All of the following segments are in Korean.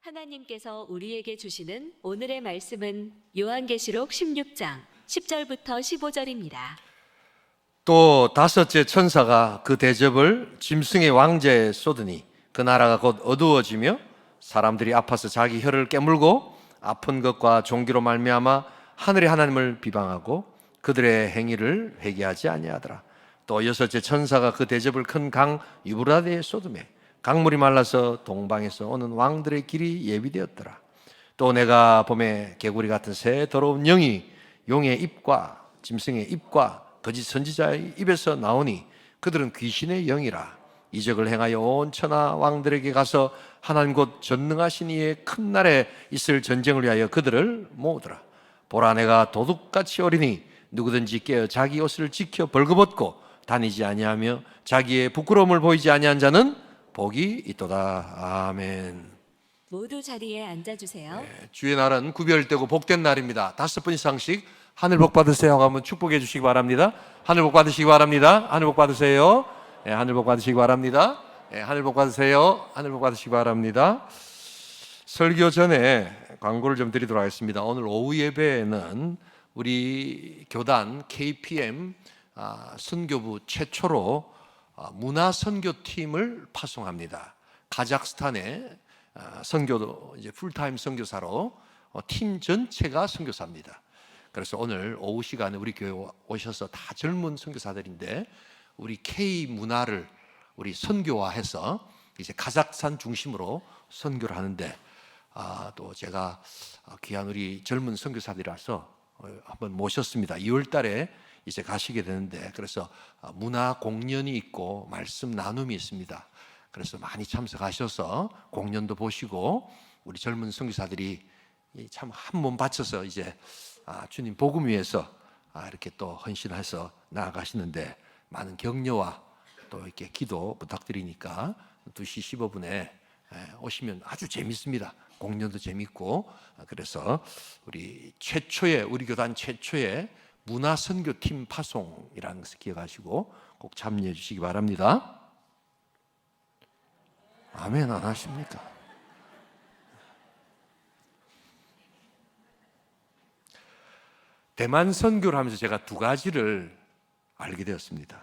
하나님께서 우리에게 주시는 오늘의 말씀은 요한계시록 16장 10절부터 15절입니다. 또 다섯째 천사가 그 대접을 짐승의 왕좌에 쏟으니 그 나라가 곧 어두워지며 사람들이 아파서 자기 혀를 깨물고 아픈 것과 종기로 말미암아 하늘의 하나님을 비방하고 그들의 행위를 회개하지 아니하더라. 또 여섯째 천사가 그 대접을 큰 강 유브라데에 쏟으매 강물이 말라서 동방에서 오는 왕들의 길이 예비되었더라. 또 내가 봄에 개구리 같은 새 더러운 영이 용의 입과 짐승의 입과 거짓 선지자의 입에서 나오니 그들은 귀신의 영이라. 이적을 행하여 온 천하 왕들에게 가서 하나님 곧 전능하신 이의 큰 날에 있을 전쟁을 위하여 그들을 모으더라. 보라, 내가 도둑같이 어리니 누구든지 깨어 자기 옷을 지켜 벌거벗고 다니지 아니하며 자기의 부끄러움을 보이지 아니한 자는 복이 있도다. 아멘. 모두 자리에 앉아주세요. 주의 날은 구별되고 복된 날입니다. 5분 이상씩 하늘 복 받으세요 하고 한번 축복해 주시기 바랍니다. 하늘 복 받으시기 바랍니다. 하늘 복 받으세요. 하늘 복 받으시기 바랍니다. 하늘 복 받으세요. 하늘 복 받으시기 바랍니다. 설교 전에 광고를 좀 드리도록 하겠습니다. 오늘 오후 예배에는 우리 교단 KPM 선교부 최초로 문화 선교팀을 파송합니다. 카자흐스탄에 선교도 이제 풀타임 선교사로 팀 전체가 선교사입니다. 그래서 오늘 오후 시간에 우리 교회 오셔서 다 젊은 선교사들인데 우리 K 문화를 우리 선교화해서 이제 카자흐스탄 중심으로 선교를 하는데 또 제가 귀한 우리 젊은 선교사들이라서 한번 모셨습니다. 2월 달에 이제 가시게 되는데 그래서 문화 공연이 있고 말씀 나눔이 있습니다. 그래서 많이 참석하셔서 공연도 보시고 우리 젊은 선교사들이 참 한 몸 바쳐서 이제 주님 복음 위해서 이렇게 또 헌신해서 나아가시는데 많은 격려와 또 이렇게 기도 부탁드리니까 2시 15분에 오시면 아주 재밌습니다. 공연도 재밌고 그래서 우리 교단 최초의 문화선교팀 파송이라는 것을 기억하시고 꼭 참여해 주시기 바랍니다. 아멘 안 하십니까? 대만 선교를 하면서 제가 두 가지를 알게 되었습니다.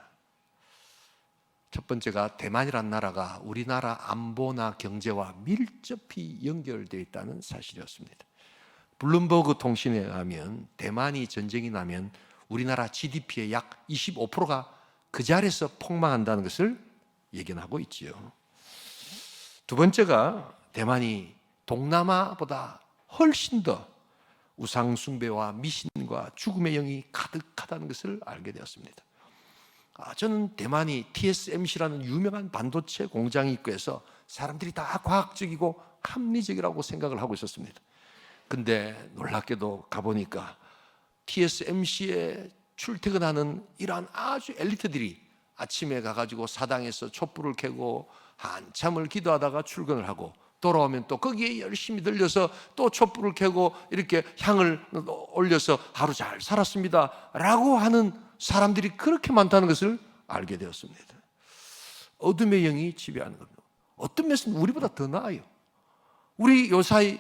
첫 번째가 대만이란 나라가 우리나라 안보나 경제와 밀접히 연결되어 있다는 사실이었습니다. 블룸버그 통신에 의하면 대만이 전쟁이 나면 우리나라 GDP의 약 25%가 그 자리에서 폭망한다는 것을 예견하고 있지요. 두 번째가 대만이 동남아보다 훨씬 더 우상 숭배와 미신과 죽음의 영이 가득하다는 것을 알게 되었습니다. 저는 대만이 TSMC라는 유명한 반도체 공장이 있고 해서 사람들이 다 과학적이고 합리적이라고 생각을 하고 있었습니다. 근데 놀랍게도 가보니까 TSMC에 출퇴근하는 이러한 아주 엘리트들이 아침에 가가지고 사당에서 촛불을 켜고 한참을 기도하다가 출근을 하고 돌아오면 또 거기에 열심히 들려서 또 촛불을 켜고 이렇게 향을 올려서 하루 잘 살았습니다 라고 하는 사람들이 그렇게 많다는 것을 알게 되었습니다. 어둠의 영이 지배하는 겁니다. 어떤 면에서는 우리보다 더 나아요. 우리 요사이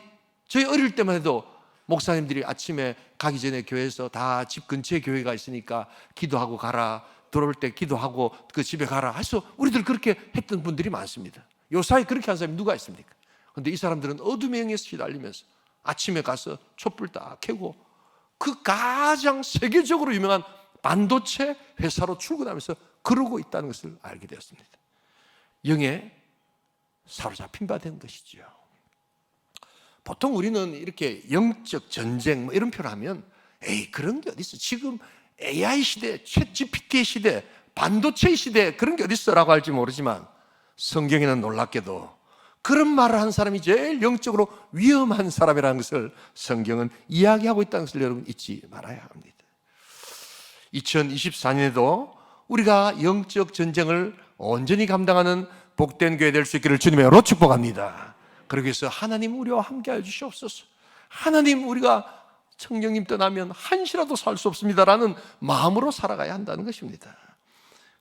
저희 어릴 때만 해도 목사님들이 아침에 가기 전에 교회에서 다 집 근처에 교회가 있으니까 기도하고 가라, 들어올 때 기도하고 그 집에 가라 해서 우리들 그렇게 했던 분들이 많습니다. 요사이 그렇게 한 사람이 누가 있습니까? 그런데 이 사람들은 어둠의 영에서 시달리면서 아침에 가서 촛불 딱 켜고 그 가장 세계적으로 유명한 반도체 회사로 출근하면서 그러고 있다는 것을 알게 되었습니다. 영에 사로잡힌 바 된 것이죠. 보통 우리는 이렇게 영적 전쟁 이런 표현을 하면 에이 그런 게 어디 있어? 지금 AI 시대, 챗 GPT 시대, 반도체 시대 그런 게 어디 있어라고 할지 모르지만 성경에는 놀랍게도 그런 말을 한 사람이 제일 영적으로 위험한 사람이라는 것을 성경은 이야기하고 있다는 것을 여러분 잊지 말아야 합니다. 2024년에도 우리가 영적 전쟁을 온전히 감당하는 복된 교회 될 수 있기를 주님으로 축복합니다. 그러기 위해서 하나님 우리와 함께하여 주시옵소서. 하나님 우리가 성령님 떠나면 한시라도 살 수 없습니다라는 마음으로 살아가야 한다는 것입니다.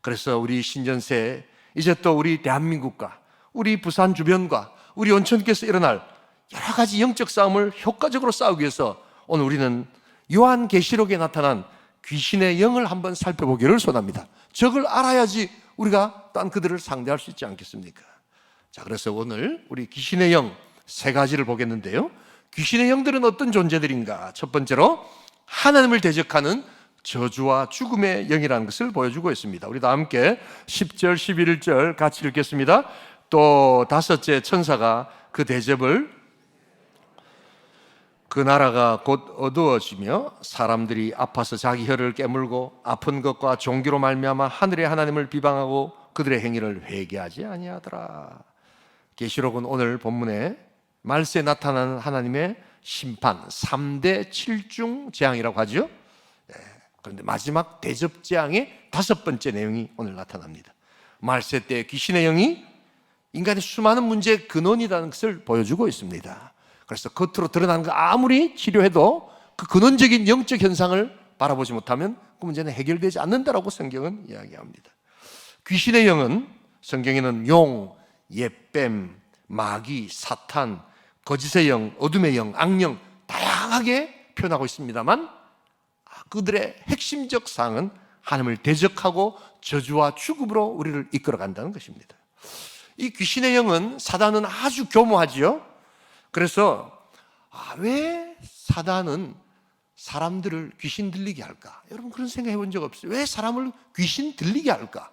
그래서 우리 신전세 이제 또 우리 대한민국과 우리 부산 주변과 우리 온천께서 일어날 가지 영적 싸움을 효과적으로 싸우기 위해서 오늘 우리는 요한계시록에 나타난 귀신의 영을 한번 살펴보기를 소원합니다. 적을 알아야지 우리가 딴 그들을 상대할 수 있지 않겠습니까? 자, 그래서 오늘 우리 귀신의 영 세 가지를 보겠는데요. 귀신의 영들은 어떤 존재들인가? 첫 번째로 하나님을 대적하는 저주와 죽음의 영이라는 것을 보여주고 있습니다. 우리 다 함께 10절, 11절 같이 읽겠습니다. 또 다섯째 천사가 그 대접을 그 나라가 곧 어두워지며 사람들이 아파서 자기 혀를 깨물고 아픈 것과 종기로 말미암아 하늘의 하나님을 비방하고 그들의 행위를 회개하지 아니하더라. 계시록은 오늘 본문에 말세에 나타나는 하나님의 심판 3대 7중 재앙이라고 하죠. 그런데 마지막 대접 재앙의 다섯 번째 내용이 오늘 나타납니다. 말세 때 귀신의 영이 인간의 수많은 문제의 근원이라는 것을 보여주고 있습니다. 그래서 겉으로 드러나는 거 아무리 치료해도 그 근원적인 영적 현상을 바라보지 못하면 그 문제는 해결되지 않는다라고 성경은 이야기합니다. 귀신의 영은 성경에는 용, 옛뱀, 마귀, 사탄, 거짓의 영, 어둠의 영, 악령 다양하게 표현하고 있습니다만 그들의 핵심적 사항은 하나님을 대적하고 저주와 죽음으로 우리를 이끌어 간다는 것입니다. 이 귀신의 영은 사단은 아주 교모하지요. 그래서 왜 사단은 사람들을 귀신 들리게 할까? 여러분 그런 생각 해본 적 없어요? 왜 사람을 귀신 들리게 할까?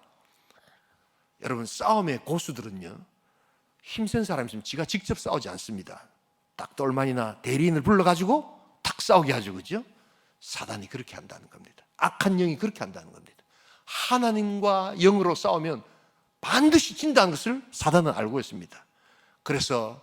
여러분 싸움의 고수들은요, 힘센 사람이 있으면 지가 직접 싸우지 않습니다. 딱 똘만이나 대리인을 불러가지고 탁 싸우게 하죠. 그죠? 사단이 그렇게 한다는 겁니다. 악한 영이 그렇게 한다는 겁니다. 하나님과 영으로 싸우면 반드시 진다는 것을 사단은 알고 있습니다. 그래서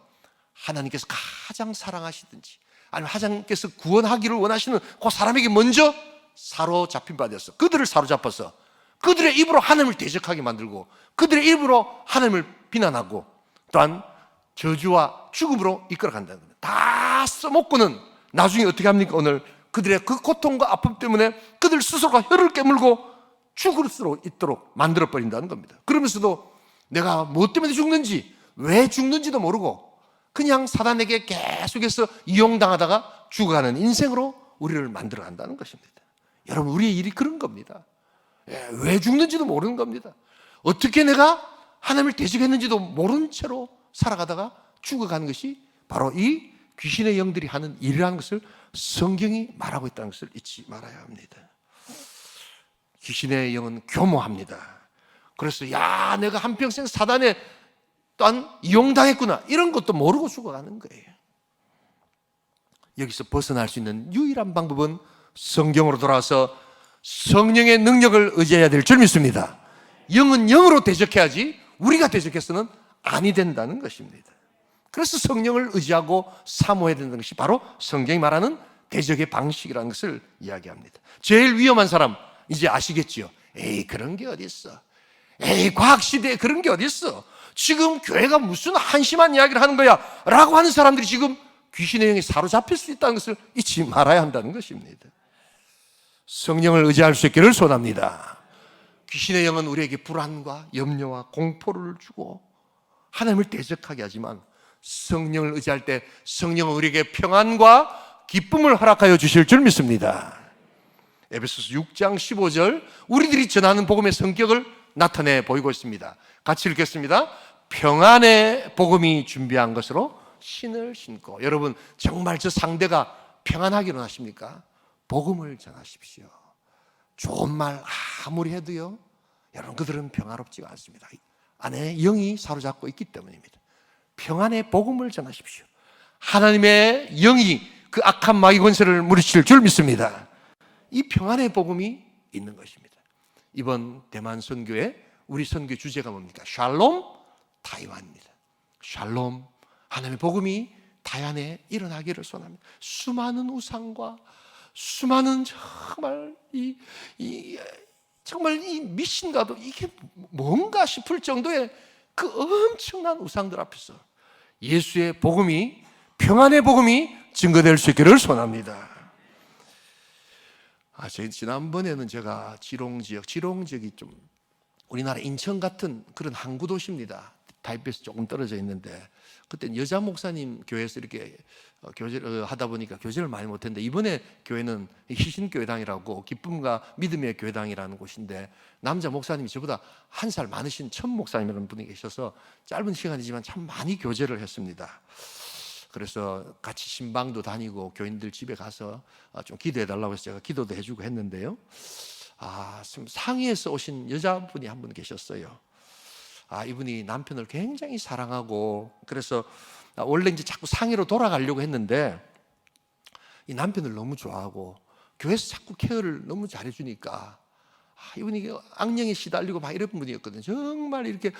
하나님께서 가장 사랑하시든지 아니면 하나님께서 구원하기를 원하시는 그 사람에게 먼저 사로잡힌 바 되었어. 그들을 사로잡아서 그들의 입으로 하나님을 대적하게 만들고 그들의 입으로 하나님을 비난하고 또한 저주와 죽음으로 이끌어간다는 겁니다. 다 써먹고는 나중에 어떻게 합니까? 오늘 그들의 그 고통과 아픔 때문에 그들 스스로가 혀를 깨물고 죽을 수 있도록 만들어버린다는 겁니다. 그러면서도 내가 무엇 때문에 죽는지 왜 죽는지도 모르고 그냥 사단에게 계속해서 이용당하다가 죽어가는 인생으로 우리를 만들어간다는 것입니다. 여러분 우리의 일이 그런 겁니다. 왜 죽는지도 모르는 겁니다. 어떻게 내가 하나님을 대적했는지도 모른 채로 살아가다가 죽어가는 것이 바로 이 귀신의 영들이 하는 일이라는 것을 성경이 말하고 있다는 것을 잊지 말아야 합니다. 귀신의 영은 교모합니다. 그래서 야 내가 한평생 사단에 또한 이용당했구나 이런 것도 모르고 죽어가는 거예요. 여기서 벗어날 수 있는 유일한 방법은 성경으로 돌아와서 성령의 능력을 의지해야 될 줄 믿습니다. 영은 영으로 대적해야지 우리가 대적해서는 아니 된다는 것입니다. 그래서 성령을 의지하고 사모해야 된다는 것이 바로 성경이 말하는 대적의 방식이라는 것을 이야기합니다. 제일 위험한 사람 이제 아시겠지요? 에이 그런 게 어디 있어? 에이 과학시대에 그런 게 어디 있어? 지금 교회가 무슨 한심한 이야기를 하는 거야 라고 하는 사람들이 지금 귀신의 영에 사로잡힐 수 있다는 것을 잊지 말아야 한다는 것입니다. 성령을 의지할 수 있기를 소원합니다. 귀신의 영은 우리에게 불안과 염려와 공포를 주고 하나님을 대적하게 하지만 성령을 의지할 때 성령은 우리에게 평안과 기쁨을 허락하여 주실 줄 믿습니다. 에베소서 6장 15절 우리들이 전하는 복음의 성격을 나타내 보이고 있습니다. 같이 읽겠습니다. 평안의 복음이 준비한 것으로 신을 신고. 여러분 정말 저 상대가 평안하기를 원하십니까? 복음을 전하십시오. 좋은 말 아무리 해도요 여러분 그들은 평화롭지가 않습니다. 안에 영이 사로잡고 있기 때문입니다. 평안의 복음을 전하십시오. 하나님의 영이 그 악한 마귀 권세를 물리칠 줄 믿습니다. 이 평안의 복음이 있는 것입니다. 이번 대만 선교에 우리 선교 주제가 뭡니까? 샬롬 타이완입니다. 샬롬 하나님의 복음이 타이완에 일어나기를 소원합니다. 수많은 우상과 수많은 정말 이 미신가도 이게 뭔가 싶을 정도의 그 엄청난 우상들 앞에서 예수의 복음이 평안의 복음이 증거될 수 있기를 소원합니다. 지난번에는 제가 지롱 지역이 좀 우리나라 인천 같은 그런 항구 도시입니다. 타이페이에서 조금 떨어져 있는데, 그때 여자 목사님 교회에서 이렇게 교제를 하다 보니까 교제를 많이 못했는데, 이번에 교회는 희신교회당이라고 기쁨과 믿음의 교회당이라는 곳인데, 남자 목사님이 저보다 한 살 많으신 천 목사님이라는 분이 계셔서 짧은 시간이지만 참 많이 교제를 했습니다. 그래서 같이 신방도 다니고 교인들 집에 가서 좀 기도해 달라고 해서 제가 기도도 해주고 했는데요. 상해에서 오신 여자분이 한 분 계셨어요. 이분이 남편을 굉장히 사랑하고, 그래서 원래 이제 자꾸 상해로 돌아가려고 했는데, 이 남편을 너무 좋아하고 교회에서 자꾸 케어를 너무 잘해주니까, 이분이 악령에 시달리고 막 이런 분이었거든요. 정말 이렇게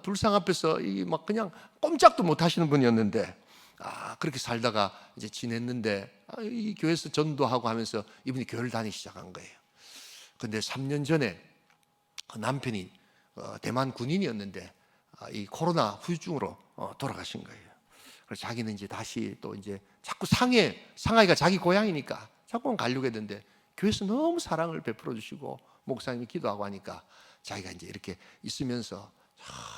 불상 앞에서 막 그냥 꼼짝도 못 하시는 분이었는데, 그렇게 살다가 이제 지냈는데, 이 교회에서 전도하고 하면서 이분이 교회를 다니기 시작한 거예요. 근데 3년 전에 남편이 대만 군인이었는데 이 코로나 후유증으로 돌아가신 거예요. 그래서 자기는 이제 다시 또 이제 자꾸 상하이가 자기 고향이니까 자꾸 가려고 했는데, 교회에서 너무 사랑을 베풀어 주시고 목사님이 기도하고 하니까 자기가 이제 이렇게 있으면서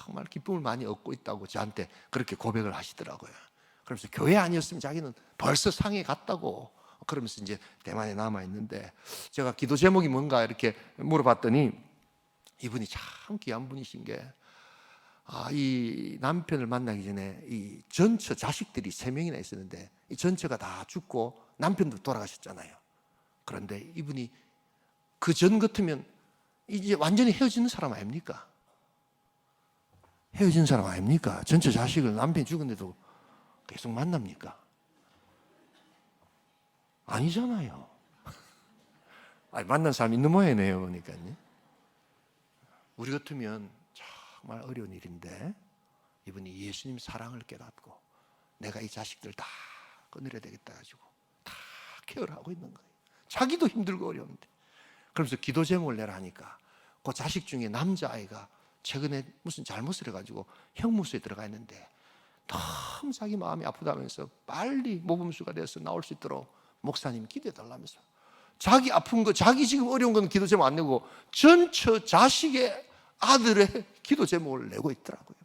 정말 기쁨을 많이 얻고 있다고 저한테 그렇게 고백을 하시더라고요. 그러면서 교회 아니었으면 자기는 벌써 상해 갔다고, 그러면서 이제 대만에 남아 있는데, 제가 기도 제목이 뭔가 이렇게 물어봤더니 이분이 참 귀한 분이신 게, 이 남편을 만나기 전에 이 전처 자식들이 3명이나 있었는데, 이 전처가 다 죽고 남편도 돌아가셨잖아요. 그런데 이분이 그 전 같으면 이제 완전히 헤어지는 사람 아닙니까? 헤어지는 사람 아닙니까? 전처 자식을 남편이 죽은데도 계속 만납니까? 아니잖아요. 만난 사람 있는 모양이네요, 보니까요. 우리 같으면 정말 어려운 일인데, 이분이 예수님 사랑을 깨닫고 내가 이 자식들 다 끊어야 되겠다 가지고 다 케어를 하고 있는 거예요. 자기도 힘들고 어려운데. 그러면서 기도 제목을 내라 하니까 그 자식 중에 남자아이가 최근에 무슨 잘못을 해가지고 형무소에 들어가 있는데, 너무 자기 마음이 아프다면서 빨리 모범수가 돼서 나올 수 있도록 목사님 기도해 달라면서, 자기 아픈 거, 자기 지금 어려운 건 기도 제목 안 내고 전처 자식의 아들의 기도 제목을 내고 있더라고요.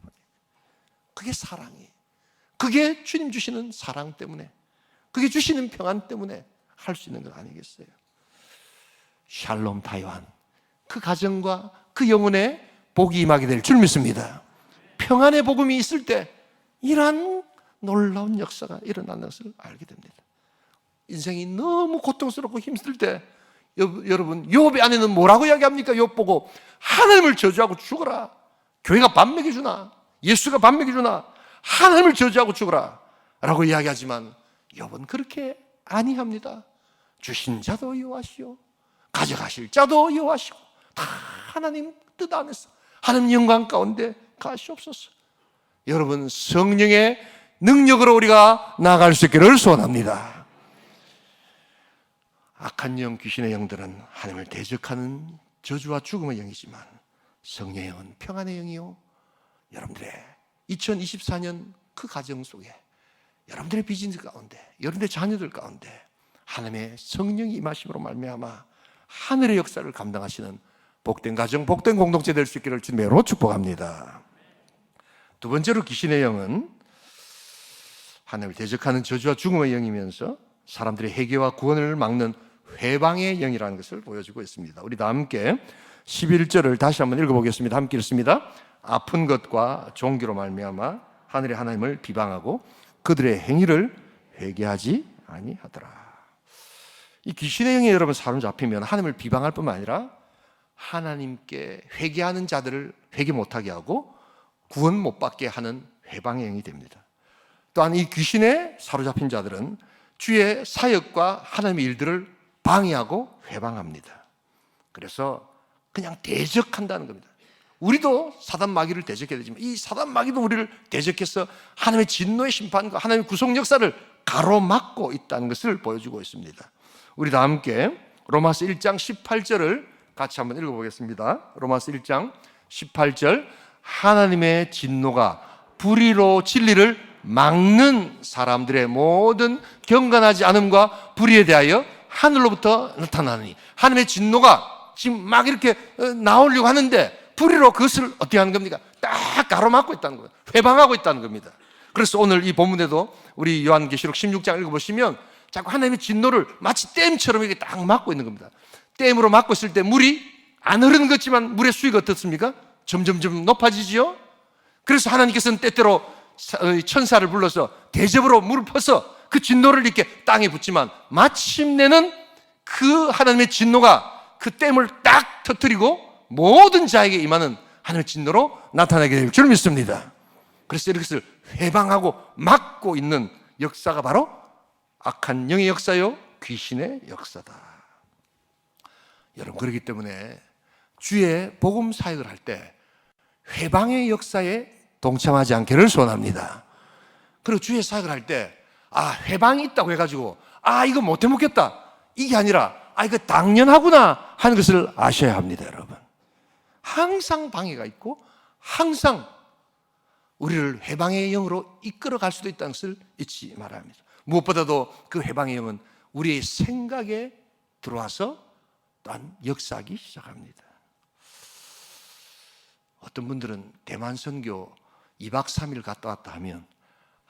그게 사랑이에요. 그게 주님 주시는 사랑 때문에, 그게 주시는 평안 때문에 할 수 있는 것 아니겠어요? 샬롬 타이완, 그 가정과 그 영혼에 복이 임하게 될 줄 믿습니다. 평안의 복음이 있을 때 이러한 놀라운 역사가 일어나는 것을 알게 됩니다. 인생이 너무 고통스럽고 힘들 때, 여러분 욥의 아내는 뭐라고 이야기합니까? 욥 보고 하나님을 저주하고 죽어라. 교회가 밥 먹여주나? 예수가 밥 먹여주나? 하나님을 저주하고 죽어라 라고 이야기하지만, 욥은 그렇게 아니합니다. 주신 자도 여호와시오, 가져가실 자도 여호와시고, 다 하나님 뜻 안에서 하나님 영광 가운데 가시옵소서. 여러분, 성령의 능력으로 우리가 나아갈 수 있기를 소원합니다. 악한 영, 귀신의 영들은 하나님을 대적하는 저주와 죽음의 영이지만, 성령의 영은 평안의 영이요, 여러분들의 2024년 그 가정 속에, 여러분들의 비즈니스 가운데, 여러분들의 자녀들 가운데 하나님의 성령이 임하심으로 말미암아 하늘의 역사를 감당하시는 복된 가정, 복된 공동체 될 수 있기를 주님으로 축복합니다. 두 번째로, 귀신의 영은 하나님을 대적하는 저주와 죽음의 영이면서 사람들의 회개와 구원을 막는 회방의 영이라는 것을 보여주고 있습니다. 우리 다 함께 11절을 다시 한번 읽어보겠습니다. 함께 읽습니다. 아픈 것과 종기로 말미암아 하늘의 하나님을 비방하고 그들의 행위를 회개하지 아니하더라. 이 귀신의 영에 여러분 사로잡히면 하나님을 비방할 뿐만 아니라 하나님께 회개하는 자들을 회개 못하게 하고 구원 못 받게 하는 회방의 영이 됩니다. 또한 이 귀신에 사로잡힌 자들은 주의 사역과 하나님의 일들을 방해하고 회방합니다. 그래서 그냥 대적한다는 겁니다. 우리도 사단 마귀를 대적해야 되지만 이 사단 마귀도 우리를 대적해서 하나님의 진노의 심판과 하나님의 구속 역사를 가로막고 있다는 것을 보여주고 있습니다. 우리 다 함께 로마서 1장 18절을 같이 한번 읽어보겠습니다. 로마서 1장 18절, 하나님의 진노가 불의로 진리를 막는 사람들의 모든 경건하지 않음과 불의에 대하여 하늘로부터 나타나니, 하나님의 진노가 지금 막 이렇게 나오려고 하는데 불의로 그것을 어떻게 하는 겁니까? 딱 가로막고 있다는 거예요. 회방하고 있다는 겁니다. 그래서 오늘 이 본문에도 우리 요한계시록 16장 읽어보시면 자꾸 하나님의 진노를 마치 댐처럼 이렇게 딱 막고 있는 겁니다. 댐으로 막고 있을 때 물이 안 흐르는 것 같지만 물의 수위가 어떻습니까? 점점점 높아지지요. 그래서 하나님께서는 때때로 천사를 불러서 대접으로 물을 퍼서 그 진노를 이렇게 땅에 붓지만 마침내는 그 하나님의 진노가 그 댐을 딱 터뜨리고 모든 자에게 임하는 하나님의 진노로 나타나게 될 줄 믿습니다. 그래서 이것을 회방하고 막고 있는 역사가 바로 악한 영의 역사요, 귀신의 역사다. 여러분, 그렇기 때문에 주의 복음 사역을 할 때 회방의 역사에 동참하지 않기를 소원합니다. 그리고 주의 사역을 할 때 회방이 있다고 해가지고 이거 못해 먹겠다 이게 아니라 이거 당연하구나 하는 것을 아셔야 합니다. 여러분, 항상 방해가 있고 항상 우리를 회방의 영으로 이끌어갈 수도 있다는 것을 잊지 말아야 합니다. 무엇보다도 그 회방의 영은 우리의 생각에 들어와서 또한 역사하기 시작합니다. 어떤 분들은 대만 선교 2박 3일 갔다 왔다 하면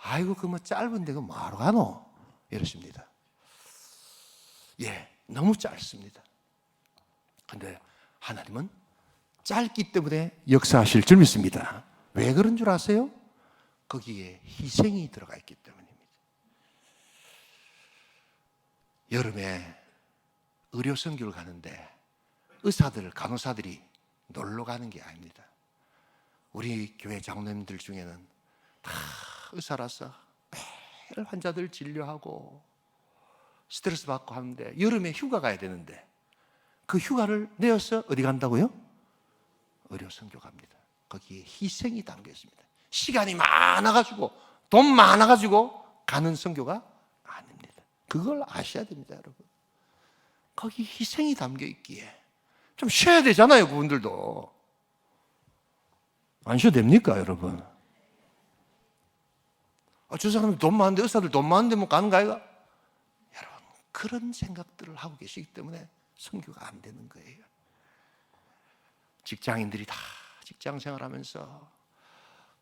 아이고 그 뭐 짧은데 그 뭐하러 가노? 이러십니다. 너무 짧습니다. 그런데 하나님은 짧기 때문에 역사하실 줄 믿습니다. 왜 그런 줄 아세요? 거기에 희생이 들어가 있기 때문입니다. 여름에 의료 선교를 가는데 의사들, 간호사들이 놀러 가는 게 아닙니다. 우리 교회 장로님들 중에는 다 의사라서 매일 환자들 진료하고 스트레스 받고 하는데 여름에 휴가 가야 되는데 그 휴가를 내어서 어디 간다고요? 의료 선교 갑니다. 거기에 희생이 담겨 있습니다. 시간이 많아가지고 돈 많아가지고 가는 선교가 아닙니다. 그걸 아셔야 됩니다, 여러분. 거기 희생이 담겨 있기에 좀 쉬어야 되잖아요, 그분들도. 안 쉬어도 됩니까, 여러분? 저 사람 돈 많은데, 의사들 돈 많은데 뭐 가는 거 아이가? 여러분, 그런 생각들을 하고 계시기 때문에 선교가 안 되는 거예요. 직장인들이 다 직장 생활하면서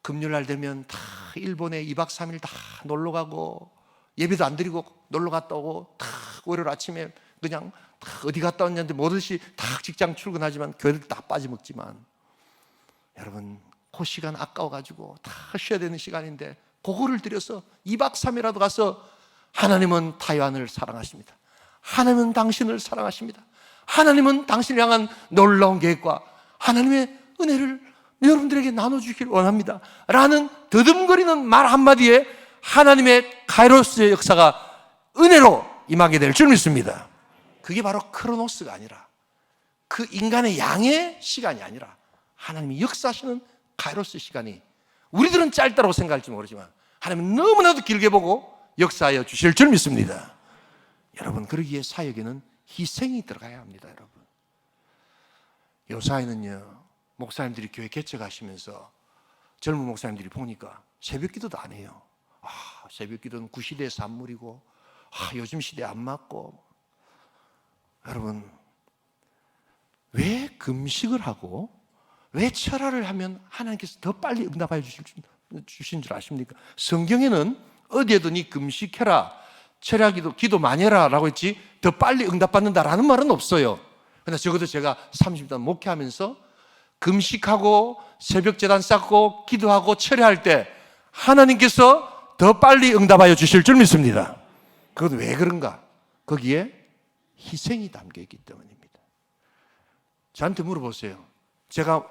금요일날 되면 다 일본에 2박 3일 다 놀러 가고 예배도 안 드리고 놀러 갔다 오고 다 월요일 아침에 그냥 다 어디 갔다 왔냐는데 뭐든지 다 직장 출근하지만 교회를 다 빠져먹지만 여러분, 그 시간 아까워가지고 다 쉬어야 되는 시간인데 그거를 들여서 2박 3일이라도 가서 하나님은 타이완을 사랑하십니다. 하나님은 당신을 사랑하십니다. 하나님은 당신을 향한 놀라운 계획과 하나님의 은혜를 여러분들에게 나눠주길 원합니다 라는 더듬거리는 말 한마디에 하나님의 카이로스의 역사가 은혜로 임하게 될 줄 믿습니다. 그게 바로 크로노스가 아니라 그 인간의 양의 시간이 아니라 하나님이 역사하시는 카이로스 시간이 우리들은 짧다고 생각할지 모르지만 하나님은 너무나도 길게 보고 역사하여 주실 줄 믿습니다. 여러분, 그러기에 사역에는 희생이 들어가야 합니다. 여러분, 요사이는요, 목사님들이 교회 개척하시면서 젊은 목사님들이 보니까 새벽 기도도 안 해요. 새벽 기도는 구시대의 산물이고 요즘 시대에 안 맞고. 여러분, 왜 금식을 하고 왜 철야를 하면 하나님께서 더 빨리 응답하여 주신 줄 아십니까? 성경에는 어디에도 니 금식해라, 철야기도 기도 많이 해라 라고 했지 더 빨리 응답받는다라는 말은 없어요. 그러나 적어도 제가 30년 목회하면서 금식하고 새벽 제단 쌓고 기도하고 철야할 때 하나님께서 더 빨리 응답하여 주실 줄 믿습니다. 그건 왜 그런가? 거기에 희생이 담겨 있기 때문입니다. 저한테 물어보세요. 제가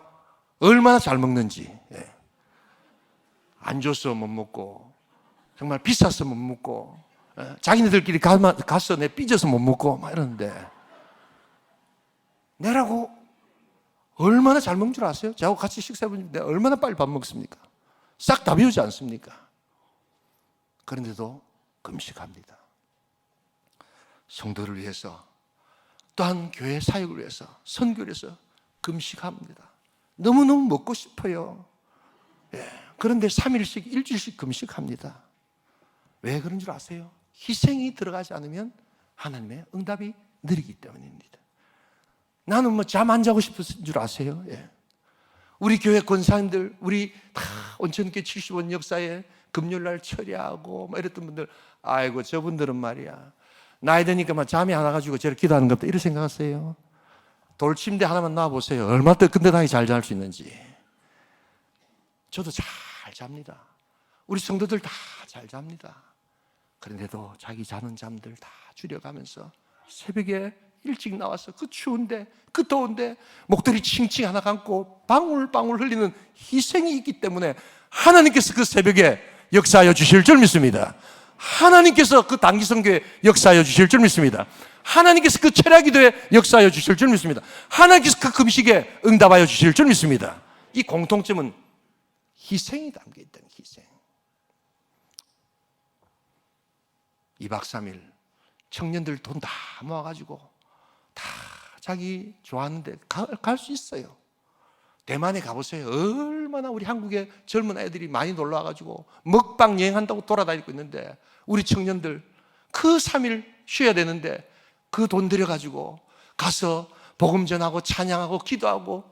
얼마나 잘 먹는지. 안 줘서 못 먹고 정말 비싸서 못 먹고 자기네들끼리 가서 내 삐져서 못 먹고 막 이러는데 내라고 얼마나 잘 먹는 줄 아세요? 저하고 같이 식사해보니 내가 얼마나 빨리 밥 먹습니까? 싹 다 비우지 않습니까? 그런데도 금식합니다. 성도를 위해서 또한 교회 사역을 위해서 선교를 위해서 금식합니다. 너무너무 먹고 싶어요. 그런데 3일씩 일주일씩 금식합니다. 왜 그런 줄 아세요? 희생이 들어가지 않으면 하나님의 응답이 느리기 때문입니다. 나는 뭐 잠 안 자고 싶은 줄 아세요? 우리 교회 권사님들, 우리 다 온천교회 75년 역사에 금요일날 처리하고 막 이랬던 분들, 아이고 저분들은 말이야 나이 드니까 막 잠이 안 와가지고 저렇게 기도하는 것도 이렇게 생각하세요? 돌침대 하나만 놔보세요. 얼마나 끈끈하게 잘 잘 수 있는지. 저도 잘 잡니다. 우리 성도들 다 잘 잡니다. 그런데도 자기 자는 잠들 다 줄여가면서 새벽에 일찍 나와서 그 추운데 그 더운데 목도리 칭칭 하나 감고 방울방울 흘리는 희생이 있기 때문에 하나님께서 그 새벽에 역사하여 주실 줄 믿습니다. 하나님께서 그 단기성교회 역사하여 주실 줄 믿습니다. 하나님께서 그 철야기도에 역사하여 주실 줄 믿습니다. 하나님께서 그 금식에 응답하여 주실 줄 믿습니다. 이 공통점은 희생이 담겨있다는 희생. 2박 3일 청년들 돈 다 모아가지고 다 자기 좋아하는데 갈 수 있어요. 대만에 가보세요. 얼마나 우리 한국의 젊은 애들이 많이 놀러 와가지고 먹방 여행한다고 돌아다니고 있는데 우리 청년들 그 3일 쉬어야 되는데 그 돈 들여가지고 가서 복음 전하고 찬양하고 기도하고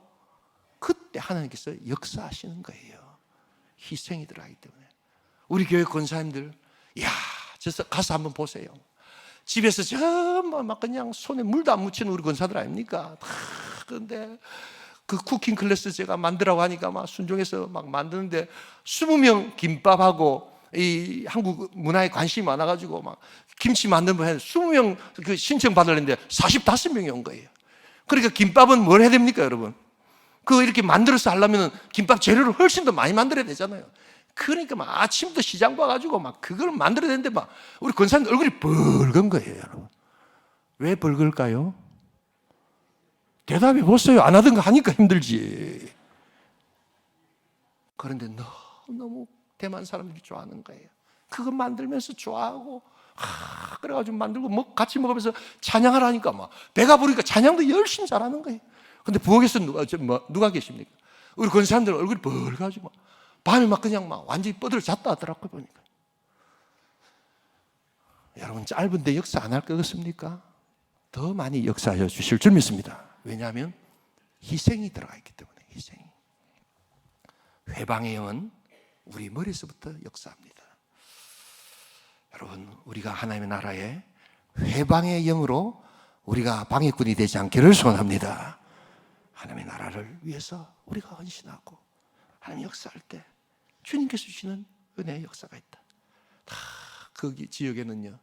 그때 하나님께서 역사하시는 거예요. 희생이 들어가기 때문에. 우리 교회 권사님들, 이야, 저 가서 한번 보세요. 집에서 전부 막 그냥 손에 물도 안 묻히는 우리 권사들 아닙니까? 그런데 그 쿠킹 클래스 제가 만들라고 하니까 막 순종해서 막 만드는데 20명 김밥하고 이 한국 문화에 관심이 많아가지고 막 김치 만드는 분 20명 그 신청 받으려는데 45명이 온 거예요. 그러니까 김밥은 뭘 해야 됩니까, 여러분? 그 이렇게 만들어서 하려면 김밥 재료를 훨씬 더 많이 만들어야 되잖아요. 그러니까 막 아침부터 시장 봐가지고 막 그걸 만들어야 되는데 막 우리 권사님 얼굴이 붉은 거예요, 여러분. 왜 붉을까요? 대답해 보세요. 안 하던 거 하니까 힘들지. 그런데 너무 대만 사람들이 좋아하는 거예요. 그거 만들면서 좋아하고 그래가지고 만들고 같이 먹으면서 찬양을 하니까 막 배가 부르니까 찬양도 열심히 잘하는 거예요. 근데 부엌에서 누가 계십니까? 우리 권사님들 얼굴이 붉어가지고 밤에 막 그냥 막 완전히 뻗어 잤다 하더라고요, 보니까. 여러분, 짧은데 역사 안 할 것 같습니까? 더 많이 역사하여 주실 줄 믿습니다. 왜냐하면 희생이 들어가 있기 때문에. 희생이. 회방의 영은 우리 머리에서부터 역사합니다. 여러분, 우리가 하나님의 나라에 회방의 영으로 우리가 방해꾼이 되지 않기를 소원합니다. 하나님의 나라를 위해서 우리가 헌신하고 하나님 역사할 때 주님께서 주시는 은혜의 역사가 있다. 다 거기 지역에는요,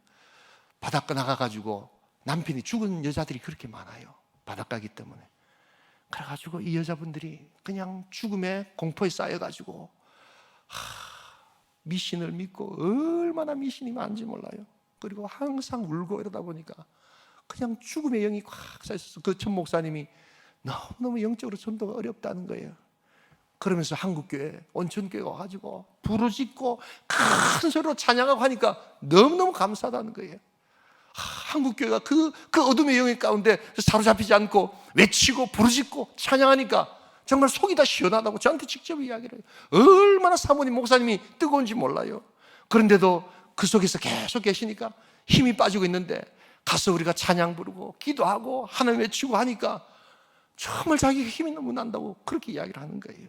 바닷가 나가가지고 남편이 죽은 여자들이 그렇게 많아요. 바닷가기 때문에. 그래가지고 이 여자분들이 그냥 죽음의 공포에 쌓여가지고 미신을 믿고 얼마나 미신이 많은지 몰라요. 그리고 항상 울고 이러다 보니까 그냥 죽음의 영이 꽉 쌓여있어서 그 천 목사님이 너무너무 영적으로 전도가 어렵다는 거예요. 그러면서 한국교회, 온천교회 와가지고 부르짖고 큰 소리로 찬양하고 하니까 너무너무 감사하다는 거예요. 한국교회가 그 어둠의 영역 가운데 사로잡히지 않고 외치고 부르짖고 찬양하니까 정말 속이 다 시원하다고 저한테 직접 이야기를 해요. 얼마나 사모님, 목사님이 뜨거운지 몰라요. 그런데도 그 속에서 계속 계시니까 힘이 빠지고 있는데 가서 우리가 찬양 부르고 기도하고 하나님 외치고 하니까 정말 자기가 힘이 너무 난다고 그렇게 이야기를 하는 거예요.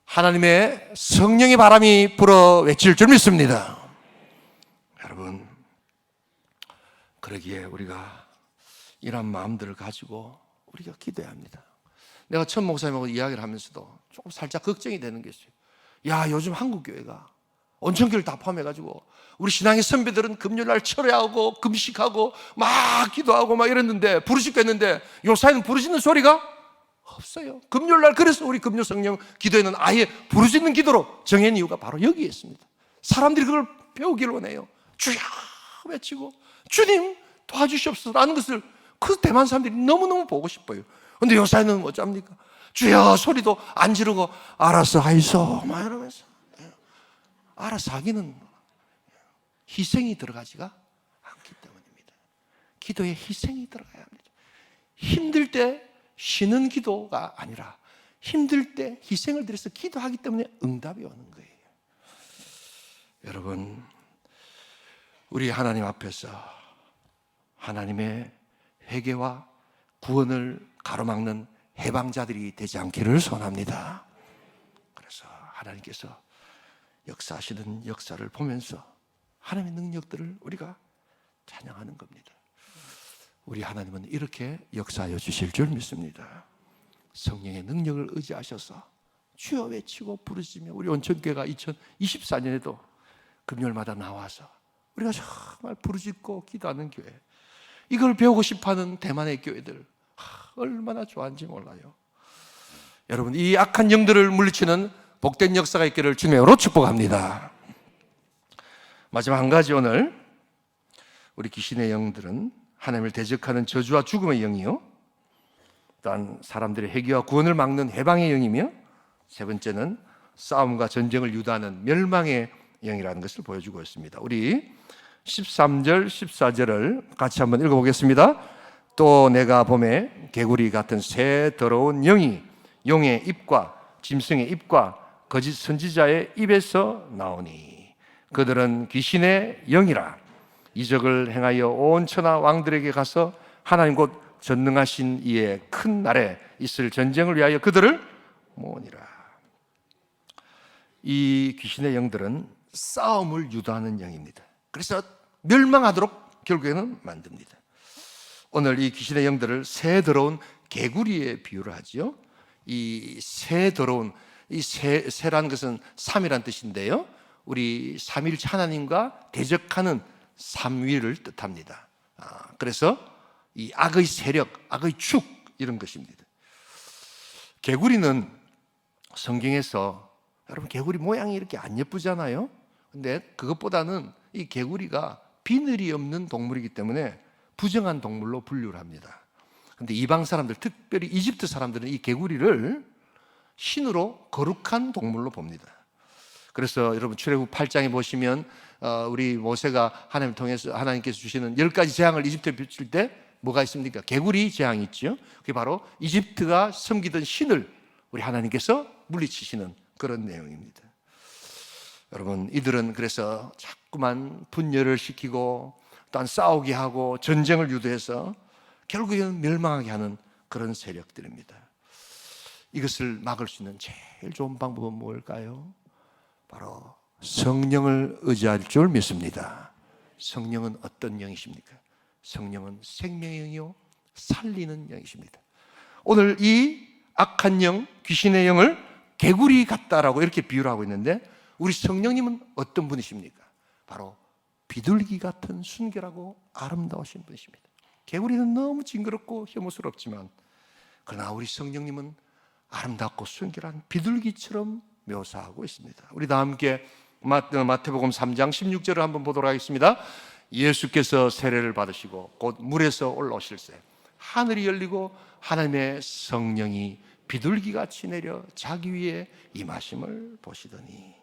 하나님의 성령의 바람이 불어 외칠 줄 믿습니다. 여러분, 그러기에 우리가 이런 마음들을 가지고 우리가 기도해야 합니다. 내가 천 목사님하고 이야기를 하면서도 조금 살짝 걱정이 되는 게 있어요. 야, 요즘 한국교회가 온천교회를 다 포함해가지고 우리 신앙의 선배들은 금요일날 철회하고 금식하고 막 기도하고 막 이랬는데 부르짖고 했는데 요사이는 부르짖는 소리가 없어요. 금요일날 그래서 우리 금요 성령 기도회는 아예 부르짖는 기도로 정한 이유가 바로 여기에 있습니다. 사람들이 그걸 배우기를 원해요. 주여 외치고 주님 도와주시옵소서라는 것을 그 대만 사람들이 너무너무 보고 싶어요. 근데 요사이는 어쩝니까? 주여 소리도 안 지르고 알아서 하이소 막 이러면서. 알아서 하기는 희생이 들어가지가 않기 때문입니다. 기도에 희생이 들어가야 합니다. 힘들 때 쉬는 기도가 아니라 힘들 때 희생을 들여서 기도하기 때문에 응답이 오는 거예요. 여러분, 우리 하나님 앞에서 하나님의 회개와 구원을 가로막는 해방자들이 되지 않기를 소원합니다. 그래서 하나님께서 역사하시는 역사를 보면서 하나님의 능력들을 우리가 찬양하는 겁니다. 우리 하나님은 이렇게 역사하여 주실 줄 믿습니다. 성령의 능력을 의지하셔서 주여 외치고 부르시며, 우리 온천교회가 2024년에도 금요일마다 나와서 우리가 정말 부르짖고 기도하는 교회, 이걸 배우고 싶어하는 대만의 교회들 얼마나 좋아하는지 몰라요. 여러분, 이 악한 영들을 물리치는 복된 역사가 있기를 주님의 이름으로 축복합니다. 마지막 한 가지, 오늘 우리 귀신의 영들은 하나님을 대적하는 저주와 죽음의 영이요, 또한 사람들의 회개와 구원을 막는 해방의 영이며, 세 번째는 싸움과 전쟁을 유도하는 멸망의 영이라는 것을 보여주고 있습니다. 우리 13절, 14절을 같이 한번 읽어보겠습니다. 또 내가 봄에 개구리 같은 새 더러운 영이 용의 입과 짐승의 입과 거짓 선지자의 입에서 나오니 그들은 귀신의 영이라. 이적을 행하여 온 천하 왕들에게 가서 하나님 곧 전능하신 이의 큰 날에 있을 전쟁을 위하여 그들을 모으니라. 이 귀신의 영들은 싸움을 유도하는 영입니다. 그래서 멸망하도록 결국에는 만듭니다. 오늘 이 귀신의 영들을 새 더러운 개구리에 비유를 하지요. 이 새 더러운, 이 새라는 것은 삼이란 뜻인데요, 우리 삼위일체 하나님과 대적하는 삼위를 뜻합니다. 그래서 이 악의 세력, 악의 축, 이런 것입니다. 개구리는 성경에서, 여러분, 개구리 모양이 이렇게 안 예쁘잖아요. 근데 그것보다는 이 개구리가 비늘이 없는 동물이기 때문에 부정한 동물로 분류를 합니다. 근데 이방 사람들, 특별히 이집트 사람들은 이 개구리를 신으로 거룩한 동물로 봅니다. 그래서 여러분, 출애굽 8장에 보시면 우리 모세가 하나님을 통해서 하나님께서 주시는 10가지 재앙을 이집트에 비칠 때 뭐가 있습니까? 개구리 재앙이 있죠. 그게 바로 이집트가 섬기던 신을 우리 하나님께서 물리치시는 그런 내용입니다. 여러분, 이들은 그래서 자꾸만 분열을 시키고 또한 싸우게 하고 전쟁을 유도해서 결국에는 멸망하게 하는 그런 세력들입니다. 이것을 막을 수 있는 제일 좋은 방법은 뭘까요? 바로 성령을 의지할 줄 믿습니다. 성령은 어떤 영이십니까? 성령은 생명의 영이요 살리는 영이십니다. 오늘 이 악한 영, 귀신의 영을 개구리 같다라고 이렇게 비유를 하고 있는데, 우리 성령님은 어떤 분이십니까? 바로 비둘기 같은 순결하고 아름다우신 분이십니다. 개구리는 너무 징그럽고 혐오스럽지만, 그러나 우리 성령님은 아름답고 순결한 비둘기처럼 묘사하고 있습니다. 우리 다 함께 마태복음 3장 16절을 한번 보도록 하겠습니다. 예수께서 세례를 받으시고 곧 물에서 올라오실새 하늘이 열리고 하나님의 성령이 비둘기같이 내려 자기 위에 임하심을 보시더니.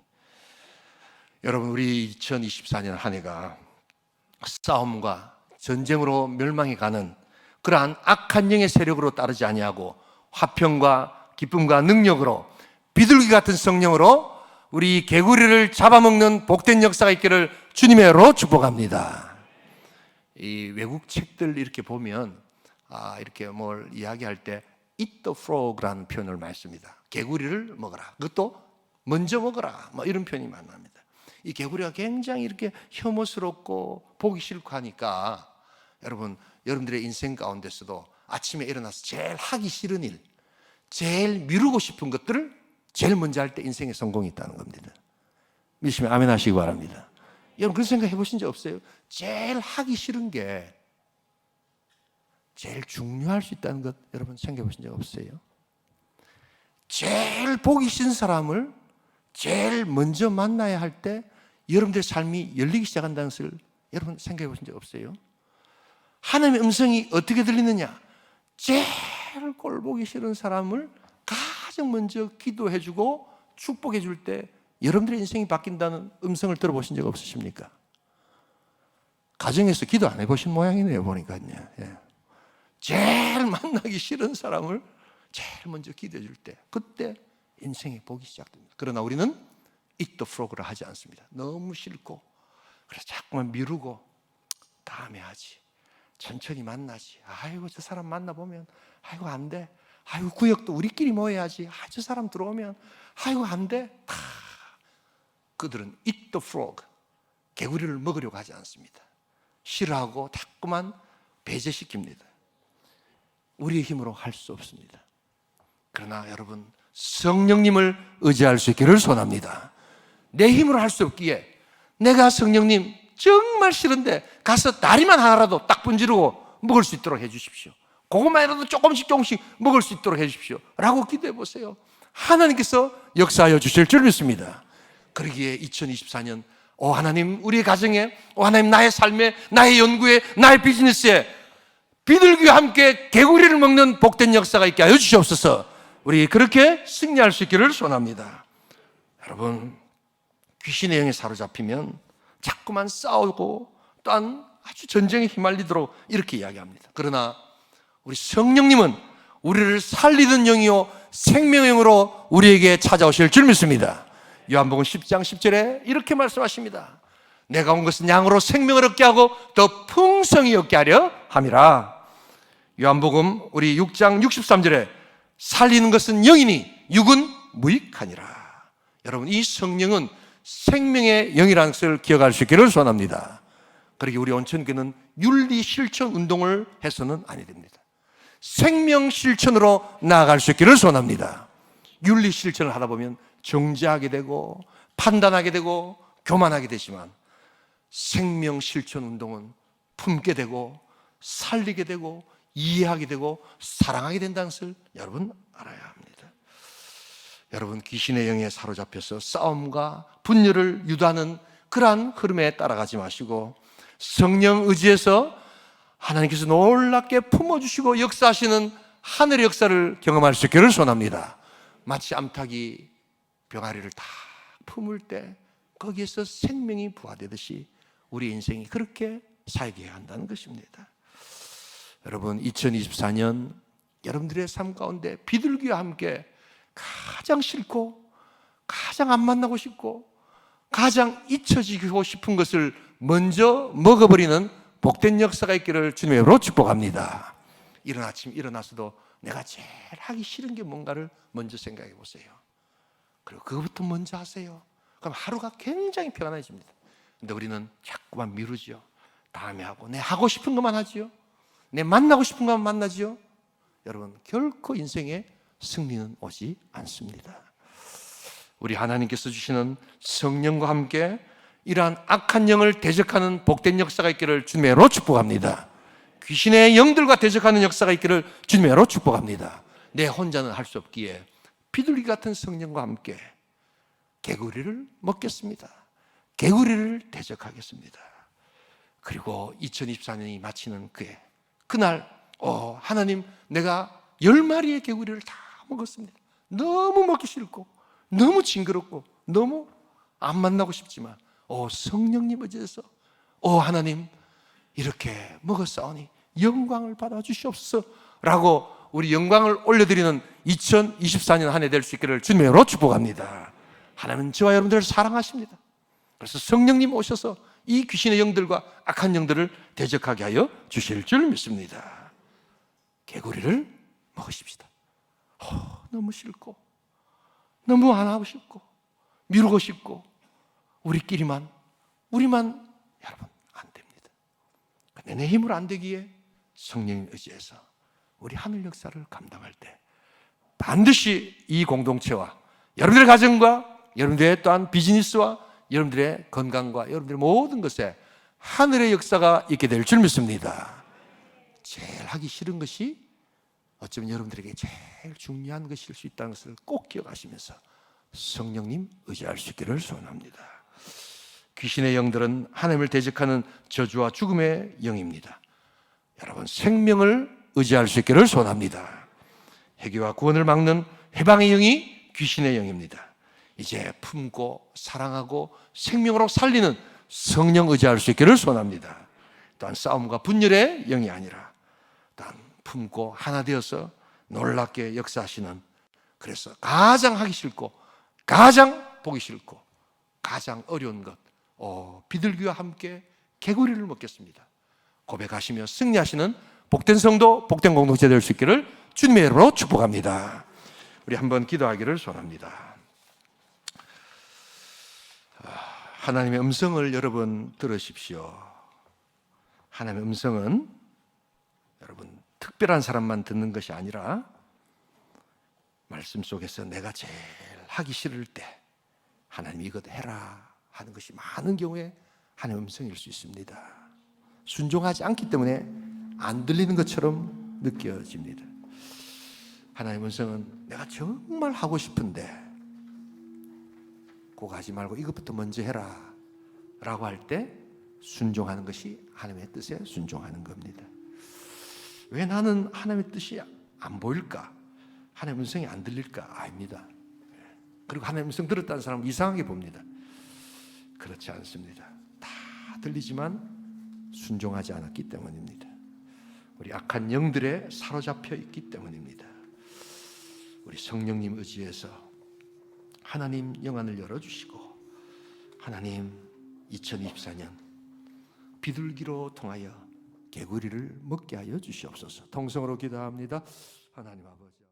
여러분, 우리 2024년 한 해가 싸움과 전쟁으로 멸망해 가는 그러한 악한 영의 세력으로 따르지 아니하고 화평과 기쁨과 능력으로 비둘기 같은 성령으로 우리 개구리를 잡아먹는 복된 역사가 있기를 주님의 이름으로 축복합니다. 이 외국 책들 이렇게 보면 이렇게 뭘 이야기할 때 eat the frog라는 표현을 많이 씁니다. 개구리를 먹어라. 그것도 먼저 먹어라. 뭐 이런 표현이 많습니다. 이 개구리가 굉장히 이렇게 혐오스럽고 보기 싫고 하니까 여러분들의 인생 가운데서도 아침에 일어나서 제일 하기 싫은 일, 제일 미루고 싶은 것들을 제일 먼저 할 때 인생에 성공이 있다는 겁니다. 믿으시면 아멘 하시기 바랍니다. 여러분, 그런 생각 해보신 적 없어요? 제일 하기 싫은 게 제일 중요할 수 있다는 것 여러분 생각해 보신 적 없어요? 제일 보기 싫은 사람을 제일 먼저 만나야 할 때 여러분들의 삶이 열리기 시작한다는 것을 여러분 생각해 보신 적 없어요? 하나님의 음성이 어떻게 들리느냐? 제일 꼴보기 싫은 사람을 가장 먼저 기도해 주고 축복해 줄 때 여러분들의 인생이 바뀐다는 음성을 들어보신 적 없으십니까? 가정에서 기도 안 해보신 모양이네요, 보니까요. 예. 제일 만나기 싫은 사람을 제일 먼저 기도해 줄 때, 그때 인생의 복이 시작됩니다. 그러나 우리는 eat the frog를 하지 않습니다. 너무 싫고, 그래서 자꾸만 미루고 다음에 하지, 천천히 만나지. 아이고, 저 사람 만나보면 아이고 안 돼, 아이고 구역도 우리끼리 모여야지. 아, 저 사람 들어오면 아이고 안 돼. 다 그들은 eat the frog, 개구리를 먹으려고 하지 않습니다. 싫어하고 자꾸만 배제시킵니다. 우리의 힘으로 할 수 없습니다. 그러나 여러분, 성령님을 의지할 수 있기를 소원합니다. 내 힘으로 할 수 없기에 내가 성령님 정말 싫은데 가서 다리만 하나라도 딱 분지르고 먹을 수 있도록 해 주십시오. 그것만이라도 조금씩 먹을 수 있도록 해 주십시오 라고 기도해 보세요. 하나님께서 역사하여 주실 줄 믿습니다. 그러기에 2024년 오 하나님, 우리의 가정에, 오 하나님, 나의 삶에, 나의 연구에, 나의 비즈니스에 비둘기와 함께 개구리를 먹는 복된 역사가 있게 하여 주시옵소서. 우리 그렇게 승리할 수 있기를 소원합니다. 여러분, 귀신의 영에 사로잡히면 자꾸만 싸우고 또한 아주 전쟁에 휘말리도록 이렇게 이야기합니다. 그러나 우리 성령님은 우리를 살리는 영이요 생명의 영으로 우리에게 찾아오실 줄 믿습니다. 요한복음 10장 10절에 이렇게 말씀하십니다. 내가 온 것은 양으로 생명을 얻게 하고 더 풍성히 얻게 하려 함이라. 요한복음 우리 6장 63절에 살리는 것은 영이니 육은 무익하니라. 여러분, 이 성령은 생명의 영이라는 것을 기억할 수 있기를 소원합니다. 그러기 우리 온천교는 윤리 실천 운동을 해서는 아니 됩니다. 생명 실천으로 나아갈 수 있기를 소원합니다. 윤리 실천을 하다 보면 정죄하게 되고 판단하게 되고 교만하게 되지만 생명 실천 운동은 품게 되고 살리게 되고 이해하게 되고 사랑하게 된다는 것을 여러분 알아야 합니다. 여러분, 귀신의 영에 사로잡혀서 싸움과 분열을 유도하는 그러한 흐름에 따라가지 마시고 성령 의지해서 하나님께서 놀랍게 품어주시고 역사하시는 하늘의 역사를 경험할 수 있기를 소원합니다. 마치 암탉이 병아리를 다 품을 때 거기에서 생명이 부화되듯이 우리 인생이 그렇게 살게 한다는 것입니다. 여러분, 2024년 여러분들의 삶 가운데 비둘기와 함께 가장 싫고 가장 안 만나고 싶고 가장 잊혀지고 싶은 것을 먼저 먹어버리는 복된 역사가 있기를 주님의 이름으로 축복합니다. 이른 아침 일어나서도 내가 제일 하기 싫은 게 뭔가를 먼저 생각해 보세요. 그리고 그것부터 먼저 하세요. 그럼 하루가 굉장히 평안해집니다. 근데 우리는 자꾸만 미루지요. 다음에 하고 내 하고 싶은 것만 하지요. 내 만나고 싶은 것만 만나지요. 여러분, 결코 인생에 승리는 오지 않습니다. 우리 하나님께서 주시는 성령과 함께 이러한 악한 영을 대적하는 복된 역사가 있기를 주님의 이름으로 축복합니다. 귀신의 영들과 대적하는 역사가 있기를 주님의 이름으로 축복합니다. 내 혼자는 할 수 없기에 비둘기 같은 성령과 함께 개구리를 먹겠습니다. 개구리를 대적하겠습니다. 그리고 2024년이 마치는 그날 하나님, 내가 10마리의 개구리를 다 먹었습니다. 너무 먹기 싫고 너무 징그럽고 너무 안 만나고 싶지만 성령님 의지해서 하나님, 이렇게 먹었사오니 영광을 받아 주시옵소서 라고 우리 영광을 올려드리는 2024년 한 해 될 수 있기를 주님의 이름으로 축복합니다. 하나님은 저와 여러분들을 사랑하십니다. 그래서 성령님 오셔서 이 귀신의 영들과 악한 영들을 대적하게 하여 주실 줄 믿습니다. 개구리를 먹으십시다. 너무 싫고 너무 안 하고 싶고 미루고 싶고 우리만 여러분 안 됩니다. 근데 내 힘으로 안 되기에 성령님 의지해서 우리 하늘 역사를 감당할 때 반드시 이 공동체와 여러분들의 가정과 여러분들의 또한 비즈니스와 여러분들의 건강과 여러분들의 모든 것에 하늘의 역사가 있게 될 줄 믿습니다. 제일 하기 싫은 것이 어쩌면 여러분들에게 제일 중요한 것일 수 있다는 것을 꼭 기억하시면서 성령님 의지할 수 있기를 소원합니다. 귀신의 영들은 하나님을 대적하는 저주와 죽음의 영입니다. 여러분, 생명을 의지할 수 있기를 소원합니다. 회개와 구원을 막는 해방의 영이 귀신의 영입니다. 이제 품고 사랑하고 생명으로 살리는 성령 의지할 수 있기를 소원합니다. 또한 싸움과 분열의 영이 아니라 또한 품고 하나 되어서 놀랍게 역사하시는, 그래서 가장 하기 싫고 가장 보기 싫고 가장 어려운 것, 비둘기와 함께 개구리를 먹겠습니다 고백하시며 승리하시는 복된 성도, 복된 공동체 될 수 있기를 주님의 이름으로 축복합니다. 우리 한번 기도하기를 소원합니다. 하나님의 음성을 여러분 들으십시오. 하나님의 음성은 여러분 특별한 사람만 듣는 것이 아니라 말씀 속에서 내가 제일 하기 싫을 때 하나님 이것 해라 하는 것이 많은 경우에 하나님의 음성일 수 있습니다. 순종하지 않기 때문에 안 들리는 것처럼 느껴집니다. 하나님의 음성은 내가 정말 하고 싶은데 그거 하지 말고 이것부터 먼저 해라 라고 할 때 순종하는 것이 하나님의 뜻에 순종하는 겁니다. 왜 나는 하나님의 뜻이 안 보일까? 하나님의 음성이 안 들릴까? 아닙니다. 그리고 하나님의 음성 들었다는 사람은 이상하게 봅니다. 그렇지 않습니다. 다 들리지만 순종하지 않았기 때문입니다. 우리 악한 영들에 사로잡혀 있기 때문입니다. 우리 성령님 의지해서 하나님 영안을 열어주시고 하나님 2024년 비둘기로 통하여 개구리를 먹게 하여 주시옵소서. 통성으로 기도합니다. 하나님 아버지.